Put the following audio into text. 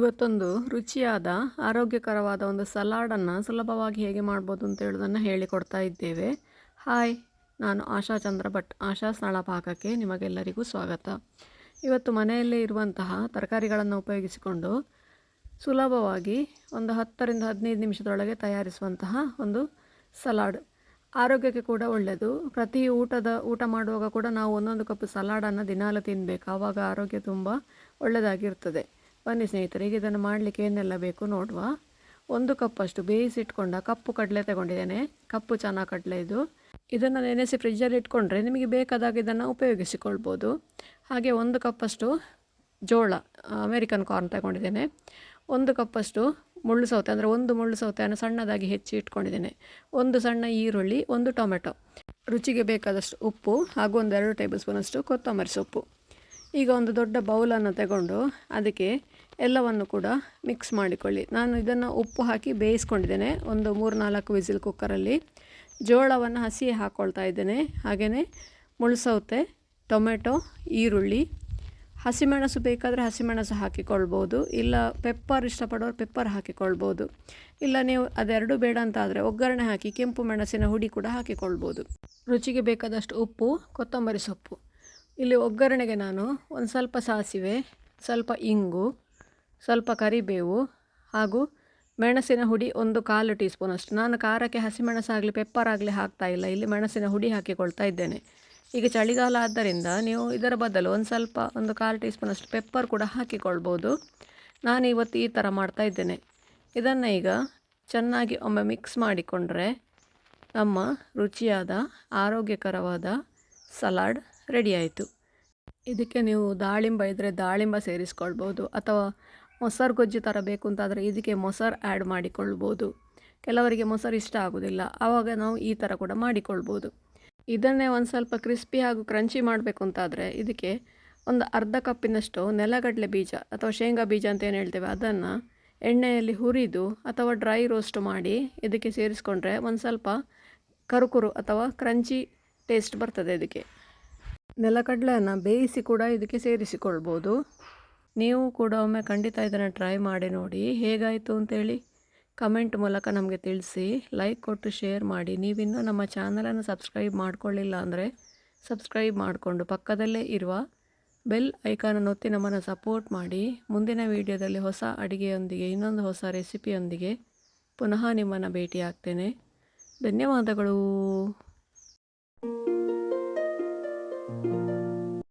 ಇವತ್ತೊಂದು ರುಚಿಯಾದ ಆರೋಗ್ಯಕರವಾದ ಒಂದು ಸಲಾಡನ್ನು ಸುಲಭವಾಗಿ ಹೇಗೆ ಮಾಡ್ಬೋದು ಅಂತ ಹೇಳೋದನ್ನು ಹೇಳಿಕೊಡ್ತಾ ಇದ್ದೇವೆ. ಹಾಯ್, ನಾನು ಆಶಾ ಚಂದ್ರ ಭಟ್. ಆಶಾ ಸ್ಥಳ ಪಾಕಕ್ಕೆ ನಿಮಗೆಲ್ಲರಿಗೂ ಸ್ವಾಗತ. ಇವತ್ತು ಮನೆಯಲ್ಲೇ ಇರುವಂತಹ ತರಕಾರಿಗಳನ್ನು ಉಪಯೋಗಿಸಿಕೊಂಡು ಸುಲಭವಾಗಿ ಒಂದು 10ರಿಂದ 15 ನಿಮಿಷದೊಳಗೆ ತಯಾರಿಸುವಂತಹ ಒಂದು ಸಲಾಡ್. ಆರೋಗ್ಯಕ್ಕೆ ಕೂಡ ಒಳ್ಳೆಯದು. ಪ್ರತಿ ಊಟ ಮಾಡುವಾಗ ಕೂಡ ನಾವು ಒಂದೊಂದು ಕಪ್ ಸಲಾಡನ್ನು ದಿನಾಲು ತಿನ್ನಬೇಕು. ಆವಾಗ ಆರೋಗ್ಯ ತುಂಬ ಒಳ್ಳೆಯದಾಗಿರ್ತದೆ. ಬನ್ನಿ ಸ್ನೇಹಿತರೆ, ಈಗ ಇದನ್ನು ಮಾಡಲಿಕ್ಕೆ ಏನೆಲ್ಲ ಬೇಕು ನೋಡುವ. 1 ಕಪ್ಪಷ್ಟು ಬೇಯಿಸಿಟ್ಕೊಂಡ ಕಪ್ಪು ಕಡಲೆ ತಗೊಂಡಿದ್ದೇನೆ. ಕಪ್ಪು ಚನಾ ಕಡಲೆ ಇದು. ಇದನ್ನು ನೆನೆಸಿ ಫ್ರಿಜ್ಜಲ್ಲಿ ಇಟ್ಕೊಂಡ್ರೆ ನಿಮಗೆ ಬೇಕಾದಾಗ ಇದನ್ನು ಉಪಯೋಗಿಸಿಕೊಳ್ಬೋದು. ಹಾಗೆ 1 ಕಪ್ಪಷ್ಟು ಜೋಳ ಅಮೇರಿಕನ್ ಕಾರ್ನ್ ತಗೊಂಡಿದ್ದೇನೆ. 1 ಕಪ್ಪಷ್ಟು ಮುಳ್ಳು ಸೌತೆ, ಅಂದರೆ 1 ಮುಳ್ಳು ಸೌತೆಯನ್ನು ಸಣ್ಣದಾಗಿ ಹೆಚ್ಚಿ ಇಟ್ಕೊಂಡಿದ್ದೇನೆ. 1 ಸಣ್ಣ ಈರುಳ್ಳಿ, 1 ಟೊಮೆಟೊ, ರುಚಿಗೆ ಬೇಕಾದಷ್ಟು ಉಪ್ಪು ಹಾಗೂ 2 ಟೇಬಲ್ ಸ್ಪೂನಷ್ಟು ಕೊತ್ತಂಬರಿ ಸೊಪ್ಪು. ಈಗ ಒಂದು ದೊಡ್ಡ ಬೌಲನ್ನು ತಗೊಂಡು ಅದಕ್ಕೆ ಎಲ್ಲವನ್ನು ಕೂಡ ಮಿಕ್ಸ್ ಮಾಡಿಕೊಳ್ಳಿ. ನಾನು ಇದನ್ನು ಉಪ್ಪು ಹಾಕಿ ಬೇಯಿಸ್ಕೊಂಡಿದ್ದೇನೆ ಒಂದು 3-4 ವಿಸಿಲ್ ಕುಕ್ಕರಲ್ಲಿ. ಜೋಳವನ್ನು ಹಸಿಯೇ ಹಾಕ್ಕೊಳ್ತಾ ಇದ್ದೇನೆ. ಹಾಗೆಯೇ ಮುಳ್ಸೌತೆ, ಟೊಮೆಟೊ, ಈರುಳ್ಳಿ, ಹಸಿಮೆಣಸು ಬೇಕಾದರೆ ಹಸಿಮೆಣಸು ಹಾಕಿಕೊಳ್ಬೋದು. ಇಲ್ಲ ಪೆಪ್ಪರ್ ಇಷ್ಟಪಡೋರು ಪೆಪ್ಪರ್ ಹಾಕಿಕೊಳ್ಬೋದು. ಇಲ್ಲ ನೀವು ಅದೆರಡು ಬೇಡ ಅಂತ ಆದರೆ ಒಗ್ಗರಣೆ ಹಾಕಿ ಕೆಂಪು ಮೆಣಸಿನ ಹುಡಿ ಕೂಡ ಹಾಕಿಕೊಳ್ಬೋದು. ರುಚಿಗೆ ಬೇಕಾದಷ್ಟು ಉಪ್ಪು, ಕೊತ್ತಂಬರಿ ಸೊಪ್ಪು. ಇಲ್ಲಿ ಒಗ್ಗರಣೆಗೆ ನಾನು ಒಂದು ಸ್ವಲ್ಪ ಸಾಸಿವೆ, ಸ್ವಲ್ಪ ಇಂಗು, ಸ್ವಲ್ಪ ಕರಿಬೇವು ಹಾಗೂ ಮೆಣಸಿನ ಹುಡಿ 1/4 ಟೀ ಸ್ಪೂನಷ್ಟು. ನಾನು ಖಾರಕ್ಕೆ ಹಸಿಮೆಣಸಾಗಲಿ ಪೆಪ್ಪರ್ ಆಗಲಿ ಹಾಕ್ತಾಯಿಲ್ಲ, ಇಲ್ಲಿ ಮೆಣಸಿನ ಹುಡಿ ಹಾಕಿಕೊಳ್ತಾ ಇದ್ದೇನೆ. ಈಗ ಚಳಿಗಾಲ ಆದ್ದರಿಂದ ನೀವು ಇದರ ಬದಲು ಒಂದು 1/4 ಟೀ ಸ್ಪೂನಷ್ಟು ಪೆಪ್ಪರ್ ಕೂಡ ಹಾಕಿಕೊಳ್ಬೋದು. ನಾನು ಇವತ್ತು ಈ ಥರ ಮಾಡ್ತಾ ಇದ್ದೇನೆ. ಇದನ್ನು ಈಗ ಚೆನ್ನಾಗಿ ಒಮ್ಮೆ ಮಿಕ್ಸ್ ಮಾಡಿಕೊಂಡ್ರೆ ನಮ್ಮ ರುಚಿಯಾದ ಆರೋಗ್ಯಕರವಾದ ಸಲಾಡ್ ರೆಡಿ ಆಯಿತು. ಇದಕ್ಕೆ ನೀವು ದಾಳಿಂಬ ಇದ್ದರೆ ದಾಳಿಂಬ ಸೇರಿಸ್ಕೊಳ್ಬೋದು, ಅಥವಾ ಮೊಸರು ಗೊಜ್ಜು ಥರ ಬೇಕು ಅಂತಾದರೆ ಇದಕ್ಕೆ ಮೊಸರು ಆ್ಯಡ್ ಮಾಡಿಕೊಳ್ಬೋದು. ಕೆಲವರಿಗೆ ಮೊಸರು ಇಷ್ಟ ಆಗೋದಿಲ್ಲ, ಆವಾಗ ನಾವು ಈ ಥರ ಕೂಡ ಮಾಡಿಕೊಳ್ಬೋದು. ಇದನ್ನೇ ಒಂದು ಸ್ವಲ್ಪ ಕ್ರಿಸ್ಪಿ ಹಾಗೂ ಕ್ರಂಚಿ ಮಾಡಬೇಕು ಅಂತಾದರೆ ಇದಕ್ಕೆ ಒಂದು ಅರ್ಧ ಕಪ್ಪಿನಷ್ಟು ನೆಲಗಡಲೆ ಬೀಜ ಅಥವಾ ಶೇಂಗಾ ಬೀಜ ಅಂತ ಏನು ಹೇಳ್ತೇವೆ ಅದನ್ನು ಎಣ್ಣೆಯಲ್ಲಿ ಹುರಿದು ಅಥವಾ ಡ್ರೈ ರೋಸ್ಟ್ ಮಾಡಿ ಇದಕ್ಕೆ ಸೇರಿಸ್ಕೊಂಡ್ರೆ ಒಂದು ಸ್ವಲ್ಪ ಕರುಕುರು ಅಥವಾ ಕ್ರಂಚಿ ಟೇಸ್ಟ್ ಬರ್ತದೆ. ಇದಕ್ಕೆ ನೆಲಗಡಲೆಯನ್ನು ಬೇಯಿಸಿ ಕೂಡ ಇದಕ್ಕೆ ಸೇರಿಸಿಕೊಳ್ಬೋದು. ನೀವು ಕೂಡ ಒಮ್ಮೆ ಖಂಡಿತ ಇದನ್ನು ಟ್ರೈ ಮಾಡಿ ನೋಡಿ, ಹೇಗಾಯಿತು ಅಂತೇಳಿ ಕಮೆಂಟ್ ಮೂಲಕ ನಮಗೆ ತಿಳಿಸಿ. ಲೈಕ್ ಕೊಟ್ಟು ಶೇರ್ ಮಾಡಿ. ನೀವಿನ್ನೂ ನಮ್ಮ ಚಾನಲನ್ನು ಸಬ್ಸ್ಕ್ರೈಬ್ ಮಾಡಿಕೊಳ್ಳಿಲ್ಲ ಅಂದರೆ ಸಬ್ಸ್ಕ್ರೈಬ್ ಮಾಡಿಕೊಂಡು ಪಕ್ಕದಲ್ಲೇ ಇರುವ ಬೆಲ್ ಐಕಾನನ್ನು ಒತ್ತಿ ನಮ್ಮನ್ನು ಸಪೋರ್ಟ್ ಮಾಡಿ. ಮುಂದಿನ ವಿಡಿಯೋದಲ್ಲಿ ಹೊಸ ಅಡುಗೆಯೊಂದಿಗೆ ಇನ್ನೊಂದು ಹೊಸ ರೆಸಿಪಿಯೊಂದಿಗೆ ಪುನಃ ನಿಮ್ಮನ್ನು ಭೇಟಿ ಆಗ್ತೇನೆ. ಧನ್ಯವಾದಗಳು.